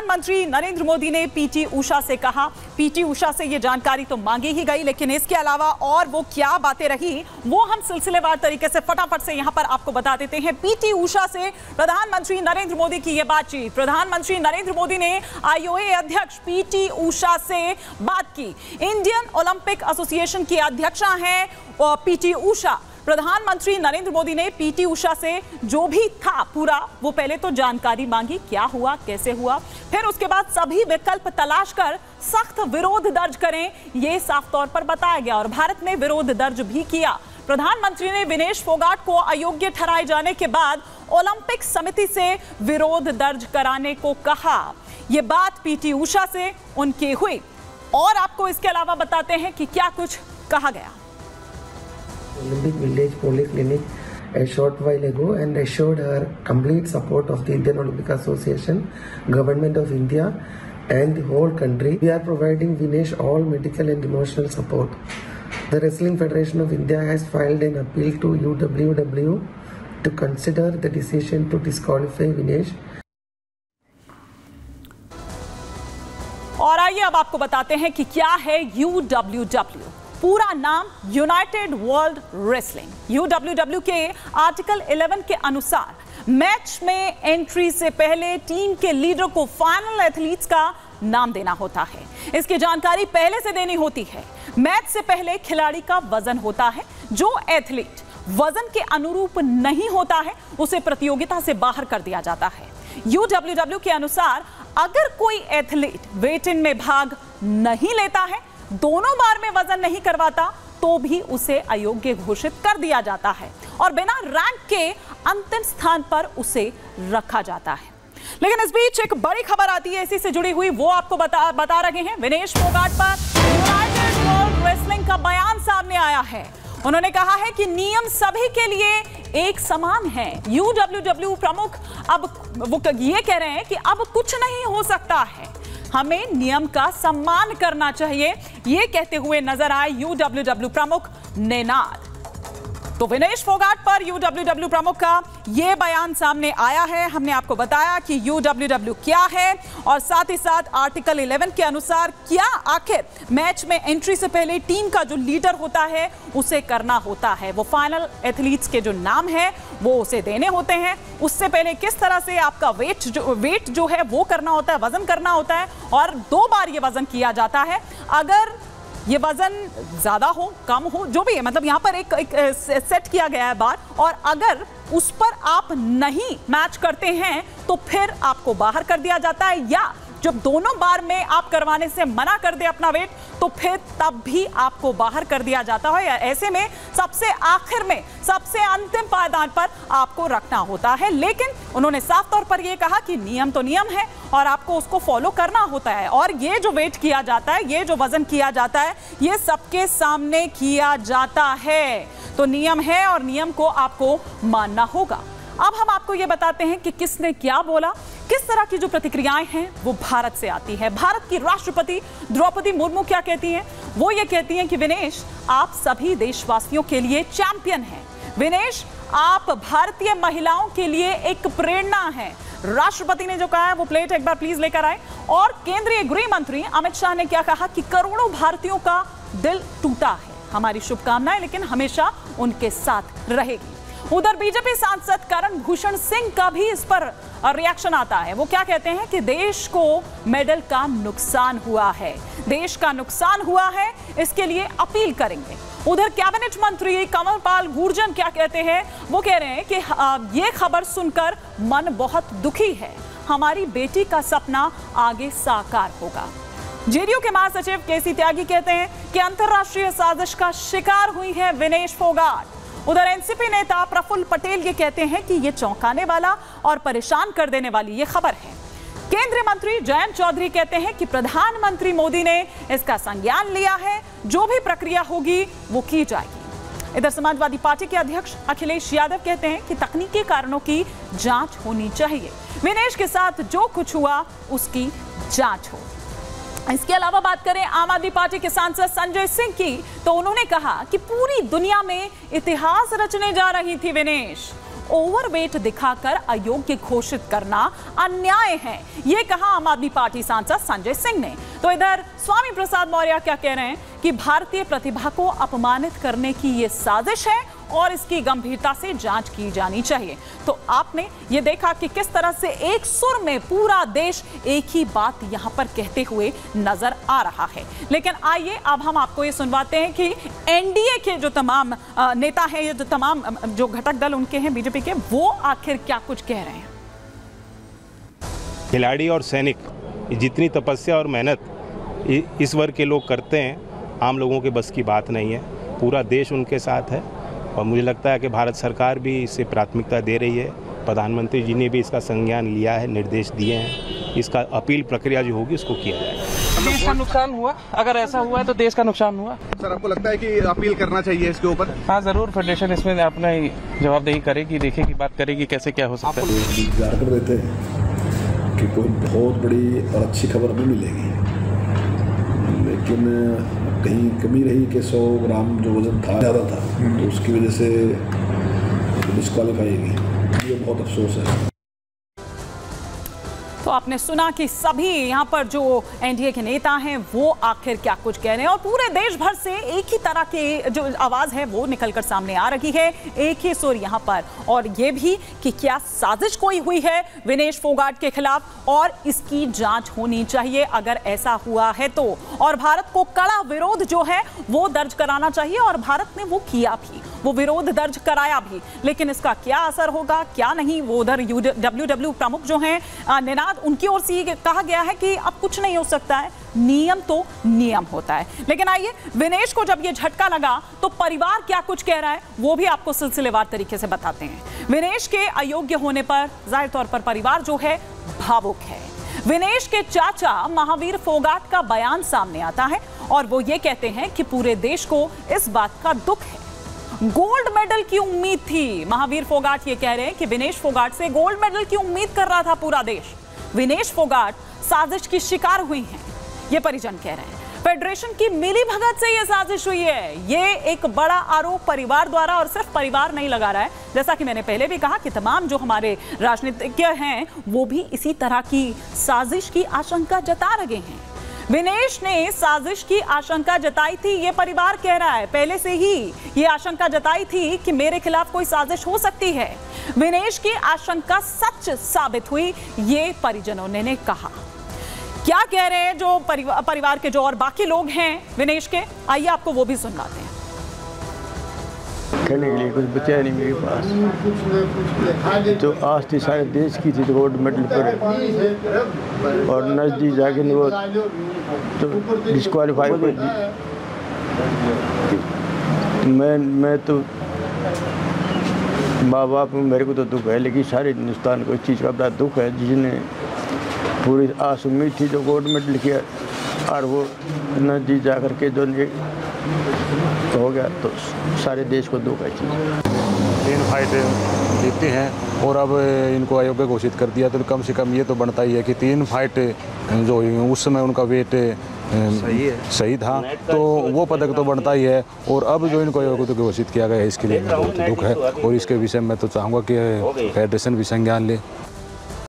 प्रधानमंत्री नरेंद्र मोदी ने पीटी उषा से कहा। पीटी उषा से ये जानकारी तो मांगी ही गई, लेकिन इसके अलावा और वो क्या बातें रही वो हम सिलसिलेवार तरीके से फटाफट से यहां पर आपको बता देते हैं। पीटी उषा से प्रधानमंत्री नरेंद्र मोदी की ये बातचीत। प्रधानमंत्री नरेंद्र मोदी ने आईओए अध्यक्ष पीटी उषा से बात की। इंडियन ओलंपिक एसोसिएशन की अध्यक्षा हैं पीटी उषा। प्रधानमंत्री नरेंद्र मोदी ने पीटी उषा से जो भी था पूरा वो पहले तो जानकारी मांगी, क्या हुआ, कैसे हुआ, फिर उसके बाद सभी विकल्प तलाश कर सख्त विरोध दर्ज करें, ये साफ तौर पर बताया गया और भारत ने विरोध दर्ज भी किया। प्रधानमंत्री ने विनेश फोगाट को अयोग्य ठहराए जाने के बाद ओलंपिक समिति से विरोध दर्ज कराने को कहा। ये बात पीटी उषा से उनकी हुई और आपको इसके अलावा बताते हैं कि क्या कुछ कहा गया। Olympic Village Polyclinic a short while ago and assured her complete support of the Indian Olympic Association, Government of India and the whole country. We are providing Vinesh all medical and emotional support. The Wrestling Federation of India has filed an appeal to UWW to consider the decision to disqualify Vinesh. और आइए अब आपको बताते हैं कि क्या है UWW। पूरा नाम यूनाइटेड वर्ल्ड रेसलिंग। UWW के आर्टिकल 11 के अनुसार मैच में एंट्री से पहले टीम के लीडर को फाइनल एथलीट्स का नाम देना होता है। इसकी जानकारी पहले से देनी होती है। मैच से पहले खिलाड़ी का वजन होता है। जो एथलीट वजन के अनुरूप नहीं होता है उसे प्रतियोगिता से बाहर कर दिया जाता है। UWW के अनुसार अगर कोई एथलीट वेट इन में भाग नहीं लेता है, दोनों बार में वजन नहीं करवाता, तो भी उसे अयोग्य घोषित कर दिया जाता है और बिना रैंक के अंतिम स्थान पर उसे रखा जाता है। लेकिन इस बीच एक बड़ी खबर आती है इसी से जुड़ी हुई, वो आपको बता रहे हैं। विनेश फोगाट पर यूनाइटेड वर्ल्ड रेसलिंग का बयान सामने आया है। उन्होंने कहा है कि नियम सभी के लिए एक समान है। UWW प्रमुख अब वो ये कह रहे हैं कि अब कुछ नहीं हो सकता है, हमें नियम का सम्मान करना चाहिए, ये कहते हुए नजर आए UWW प्रमुख नेनाद। तो विनेश फोगाट पर UWW प्रमुख का यह बयान सामने आया है। हमने आपको बताया कि UWW क्या है और साथ ही साथ आर्टिकल 11 के अनुसार क्या आखिर मैच में एंट्री से पहले टीम का जो लीडर होता है उसे करना होता है। वो फाइनल एथलीट्स के जो नाम है वो उसे देने होते हैं। उससे पहले किस तरह से आपका वेट जो है वो करना होता है, वजन करना होता है और 2 बार ये वजन किया जाता है। अगर ये वजन ज्यादा हो, कम हो, जो भी है, मतलब यहाँ पर एक सेट किया गया है बार, और अगर उस पर आप नहीं मैच करते हैं तो फिर आपको बाहर कर दिया जाता है, या जब दोनों बार में आप करवाने से मना कर दे अपना वेट तो फिर तब भी आपको बाहर कर दिया जाता है। ऐसे में सबसे आखिर में सबसे अंतिम पायदान पर आपको रखना होता है। लेकिन उन्होंने साफ तौर पर यह कहा कि नियम तो नियम है और आपको उसको फॉलो करना होता है और ये जो वेट किया जाता है, ये जो वजन किया जाता है, ये सबके सामने किया जाता है। तो नियम है और नियम को आपको मानना होगा। अब हम आपको ये बताते हैं कि किसने क्या बोला। किस तरह की जो प्रतिक्रियाएं हैं वो भारत से आती है। भारत की राष्ट्रपति द्रौपदी मुर्मू क्या कहती हैं? वो ये कहती हैं कि विनेश, आप सभी देशवासियों के लिए चैंपियन हैं। विनेश, आप भारतीय महिलाओं के लिए एक प्रेरणा हैं। राष्ट्रपति ने जो कहा है वो प्लेट एक बार प्लीज लेकर आए। और केंद्रीय गृह मंत्री अमित शाह ने क्या कहा कि करोड़ों भारतीयों का दिल टूटा है, हमारी शुभकामनाएं लेकिन हमेशा उनके साथ रहेगी। उधर बीजेपी सांसद करण भूषण सिंह का भी इस पर रिएक्शन आता है। वो क्या कहते हैं कि देश को मेडल का नुकसान हुआ है, देश का नुकसान हुआ है, इसके लिए अपील करेंगे। उधर कैबिनेट मंत्री कंवरपाल गुर्जर क्या कहते हैं? वो कह रहे हैं कि ये खबर सुनकर मन बहुत दुखी है, हमारी बेटी का सपना आगे साकार होगा। जेडीयू के महासचिव केसी त्यागी कहते हैं कि अंतरराष्ट्रीय साजिश का शिकार हुई है विनेश फोगाट। उधर एनसीपी नेता प्रफुल्ल पटेल ये कहते हैं कि ये चौंकाने वाला और परेशान कर देने वाली ये खबर है। केंद्रीय मंत्री जयंत चौधरी कहते हैं कि प्रधानमंत्री मोदी ने इसका संज्ञान लिया है, जो भी प्रक्रिया होगी वो की जाएगी। इधर समाजवादी पार्टी के अध्यक्ष अखिलेश यादव कहते हैं कि तकनीकी कारणों की जांच होनी चाहिए, विनेश के साथ जो कुछ हुआ उसकी जांच हो। इसके अलावा बात करें आम आदमी पार्टी के सांसद संजय सिंह की, तो उन्होंने कहा कि पूरी दुनिया में इतिहास रचने जा रही थी विनेश। ओवरवेट दिखाकर अयोग्य घोषित करना अन्याय है, ये कहा आम आदमी पार्टी सांसद संजय सिंह ने। तो इधर स्वामी प्रसाद मौर्य क्या कह रहे हैं कि भारतीय प्रतिभा को अपमानित करने की ये साजिश है और इसकी गंभीरता से जांच की जानी चाहिए। तो आपने ये देखा कि किस तरह से एक सुर में पूरा देश एक ही बात यहां पर कहते हुए नजर आ रहा है। लेकिन आइए अब हम आपको ये सुनवाते हैं कि एनडीए के जो तमाम नेता हैं, ये जो तमाम जो घटक दल उनके हैं बीजेपी के, वो आखिर क्या कुछ कह रहे हैं। खिलाड़ी और सैनिक जितनी तपस्या और मेहनत इस वर्ग के लोग करते हैं, आम लोगों के बस की बात नहीं है। पूरा देश उनके साथ है और मुझे लगता है कि भारत सरकार भी इसे प्राथमिकता दे रही है। प्रधानमंत्री जी ने भी इसका संज्ञान लिया है, निर्देश दिए हैं। इसका अपील प्रक्रिया जो होगी उसको किया जाएगा। देश का नुकसान हुआ, अगर ऐसा हुआ है तो देश का नुकसान हुआ। सर, आपको लगता है कि अपील करना चाहिए इसके ऊपर? हाँ जरूर, फेडरेशन इसमें अपना जवाबदेही करेगी, देखेगी, बात करेगी कैसे क्या हो सकता है। इंतजार कर रहे थे कि कोई बहुत बड़ी और अच्छी खबर हमें मिलेगी, लेकिन कहीं कमी रही कि 100 ग्राम जो वजन था ज़्यादा था, तो उसकी वजह से डिस्क्वालीफाई हुई। ये बहुत अफसोस है। तो आपने सुना कि सभी यहाँ पर जो एनडीए के नेता हैं वो आखिर क्या कुछ कह रहे हैं और पूरे देश भर से एक ही तरह की जो आवाज है वो निकलकर सामने आ रही है, एक ही सुर यहाँ पर। और ये भी कि क्या साजिश कोई हुई है विनेश फोगाट के खिलाफ और इसकी जांच होनी चाहिए अगर ऐसा हुआ है तो। और भारत को कड़ा विरोध जो है वो दर्ज कराना चाहिए और भारत ने वो किया भी, वो विरोध दर्ज कराया भी। लेकिन इसका क्या असर होगा क्या नहीं, वो उधर UWW प्रमुख जो हैं निनाद, उनकी ओर से कहा गया है कि अब कुछ नहीं हो सकता है, नियम तो नियम होता है। लेकिन आइए विनेश को जब ये झटका लगा तो परिवार क्या कुछ कह रहा है वो भी आपको सिलसिलेवार तरीके से बताते हैं। विनेश के अयोग्य होने पर जाहिर तौर पर परिवार जो है भावुक है। विनेश के चाचा महावीर फोगाट का बयान सामने आता है और वो ये कहते हैं कि पूरे देश को इस बात का दुख है, गोल्ड मेडल की उम्मीद थी। महावीर फोगाट ये कह रहे हैं कि विनेश फोगाट से गोल्ड मेडल की उम्मीद कर रहा था पूरा देश। विनेश फोगाट साजिश की शिकार हुई हैं, ये परिजन कह रहे हैं। फेडरेशन की मिलीभगत से ये साजिश हुई है, ये एक बड़ा आरोप परिवार द्वारा, और सिर्फ परिवार नहीं लगा रहा है, जैसा कि मैंने पहले भी कहा कि तमाम जो हमारे राजनीतिज्ञ हैं वो भी इसी तरह की साजिश की आशंका जता रहे हैं। विनेश ने साजिश की आशंका जताई थी, ये परिवार कह रहा है, पहले से ही ये आशंका जताई थी कि मेरे खिलाफ कोई साजिश हो सकती है। विनेश की आशंका सच साबित हुई, ये परिजनों ने कहा। क्या कह रहे हैं जो परिवार के जो और बाकी लोग हैं विनेश के, आइए आपको वो भी सुनवाते हैं। खेलने के लिए कुछ बचा नहीं मेरे पास, तो आज थी सारे देश की थी गोल्ड मेडल पर, और नजदीक जाके वो तो डिस्क्वालीफाई कर दी। मैं तो माँ बाप मेरे को तो दुख है, लेकिन सारे हिंदुस्तान को इस चीज़ का बड़ा दुख है जिसने पूरी आस उम्मीद थी जो गोल्ड मेडल किया और वो नजदीक जा कर के जो हो गया, तो सारे देश को दुख है। 3 फाइट जीती हैं और अब इनको अयोग्य घोषित कर दिया, तो कम से कम ये तो बनता ही है कि 3 फाइट जो हुई उस समय उनका वेट सही था, तो वो पदक तो बनता ही है। और अब जो इनको अयोग्य घोषित किया गया है इसके लिए बहुत दुख है और इसके विषय में तो चाहूँगा कि फेडरेशन भी संज्ञान ले।